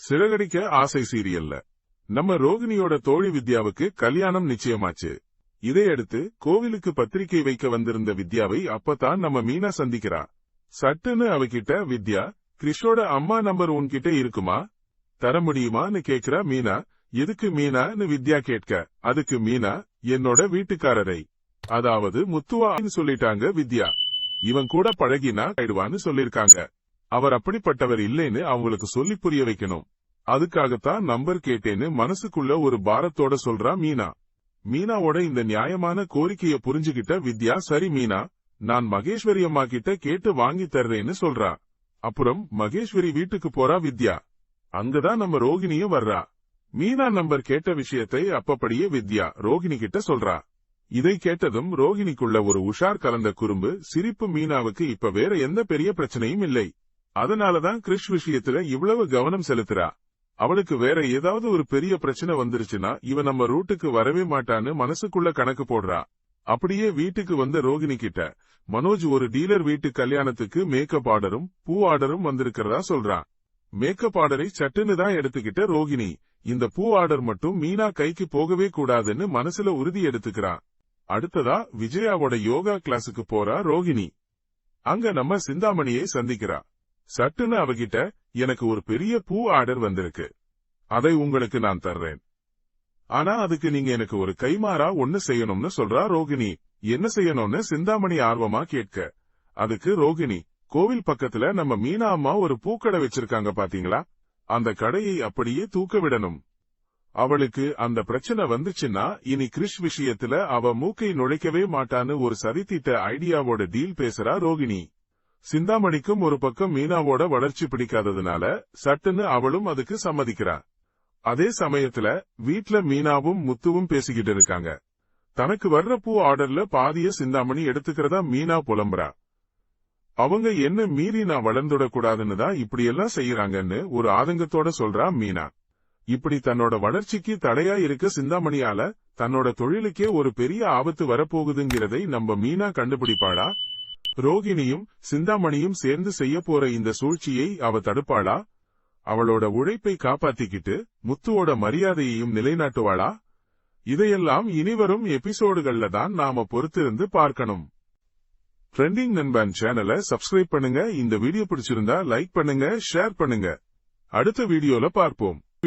சிறகடிக்க ஆசை சீரியல்ல நம்ம ரோகிணியோட தோழி வித்யாவுக்கு கல்யாணம் நிச்சயமாச்சு. இதையடுத்து கோவிலுக்கு பத்திரிகை வைக்க வந்திருந்த வித்யாவை அப்பதான் நம்ம மீனா சந்திக்கிறா. சட்டுன்னு அவகிட்ட, வித்யா, கிறிஷோட அம்மா நம்பர் உன்கிட்ட இருக்குமா, தர முடியுமான்னு கேக்குறா மீனா. எதுக்கு மீனான்னு வித்யா கேட்க, அதுக்கு மீனா, என்னோட வீட்டுக்காரரை, அதாவது முத்துவான்னு சொல்லிட்டாங்க வித்யா. இவன் கூட பழகினா ஆயிடுவான்னு சொல்லிருக்காங்க. அவர் அப்படிப்பட்டவர் இல்லைன்னு அவங்களுக்கு சொல்லி புரிய வைக்கணும். அதுக்காகத்தான் நம்பர் கேட்டேன்னு மனசுக்குள்ள ஒரு பாரத்தோட சொல்றா மீனா. மீனாவோட இந்த நியாயமான கோரிக்கைய புரிஞ்சுகிட்ட வித்யா, சரி மீனா, நான் மகேஸ்வரி அம்மா கிட்ட கேட்டு வாங்கி தர்றேன்னு சொல்றா. அப்புறம் மகேஸ்வரி வீட்டுக்கு போறா வித்யா. அங்கதான் நம்ம ரோகிணியும் வர்றா. மீனா நம்பர் கேட்ட விஷயத்தை அப்பப்படியே வித்யா ரோகிணி கிட்ட சொல்றா. இதை கேட்டதும் ரோகிணிக்குள்ள ஒரு உஷார் கலந்த குறும்பு சிரிப்பு. மீனாவுக்கு இப்ப வேற எந்த பெரிய பிரச்சனையும் இல்லை. அதனாலதான் கிறிஷ் விஷயத்துல இவ்வளவு கவனம் செலுத்துறா. அவளுக்கு வேற ஏதாவது ஒரு பெரிய பிரச்சனை வந்துருச்சுன்னா இவன் நம்ம ரூட்டுக்கு வரவே மாட்டான்னு மனசுக்குள்ள கணக்கு போடுறா. அப்படியே வீட்டுக்கு வந்த ரோகிணி கிட்ட மனோஜ் ஒரு டீலர் வீட்டு கல்யாணத்துக்கு மேக்கப் ஆர்டரும் பூ ஆர்டரும் வந்திருக்கிறதா சொல்றான். மேக்கப் ஆர்டரை சட்டுன்னு தான் எடுத்துக்கிட்ட ரோகிணி. இந்த பூ ஆர்டர் மட்டும் மீனா கைக்கு போகவே கூடாதுன்னு மனசுல உறுதி எடுத்துக்கிறான். அடுத்ததா விஜயாவோட யோகா கிளாஸுக்கு போறா ரோகிணி. அங்க நம்ம சிந்தாமணியை சந்திக்கிறா. சட்டுன்னு அவகிட்ட, எனக்கு ஒரு பெரிய பூ ஆர்டர் வந்திருக்கு, அதை உங்களுக்கு நான் தர்றேன். ஆனா அதுக்கு நீங்க எனக்கு ஒரு கைமாறா ஒன்னு செய்யணும்னு சொல்றா ரோகிணி. என்ன செய்யணும்னு சிந்தாமணி ஆர்வமா கேட்க, அதுக்கு ரோகிணி, கோவில் பக்கத்துல நம்ம மீனா அம்மா ஒரு பூக்கடை வச்சிருக்காங்க பாத்தீங்களா, அந்த கடையை அப்படியே தூக்க விடணும். அவளுக்கு அந்த பிரச்சனை வந்துச்சுன்னா இனி கிறிஷ் விஷயத்துல அவ மூக்கை நுழைக்கவே மாட்டான்னு ஒரு சதித்திட்ட ஐடியாவோட டீல் பேசுறா ரோகிணி. சிந்தாமணிக்கும் ஒரு பக்கம் மீனாவோட வளர்ச்சி பிடிக்காததுனால சட்டுன்னு அவளும் அதுக்கு சம்மதிக்கிறா. அதே சமயத்துல வீட்ல மீனாவும் முத்துவும் பேசிக்கிட்டு இருக்காங்க. தனக்கு வர்ற பூ ஆர்டர்ல பாதிய சிந்தாமணி எடுத்துக்கிறதா மீனா புலம்புறா. அவங்க என்ன மீறி நான் வளர்ந்துடக்கூடாதுன்னு தான் இப்படியெல்லாம் செய்யறாங்கன்னு ஒரு ஆதங்கத்தோட சொல்றா மீனா. இப்படி தன்னோட வளர்ச்சிக்கு தடையா இருக்க சிந்தாமணியால தன்னோட தொழிலுக்கே ஒரு பெரிய ஆபத்து வரப்போகுதுங்கிறதை நம்ம மீனா கண்டுபிடிப்பாளா? ரோகிணியும் சிந்தாமணியும் சேர்ந்து செய்ய போற இந்த சூழ்ச்சியை அவ தடுப்பாளா? அவளோட உழைப்பை காப்பாத்திக்கிட்டு முத்துவோட மரியாதையையும் நிலைநாட்டுவாளா? இதையெல்லாம் இனிவரும் எபிசோடுகள்ல தான் நாம பொறுத்திருந்து பார்க்கணும். ட்ரெண்டிங் நண்பன் சேனலை சப்ஸ்கிரைப் பண்ணுங்க. இந்த வீடியோ பிடிச்சிருந்தா லைக் பண்ணுங்க, ஷேர் பண்ணுங்க. அடுத்த வீடியோல பார்ப்போம்.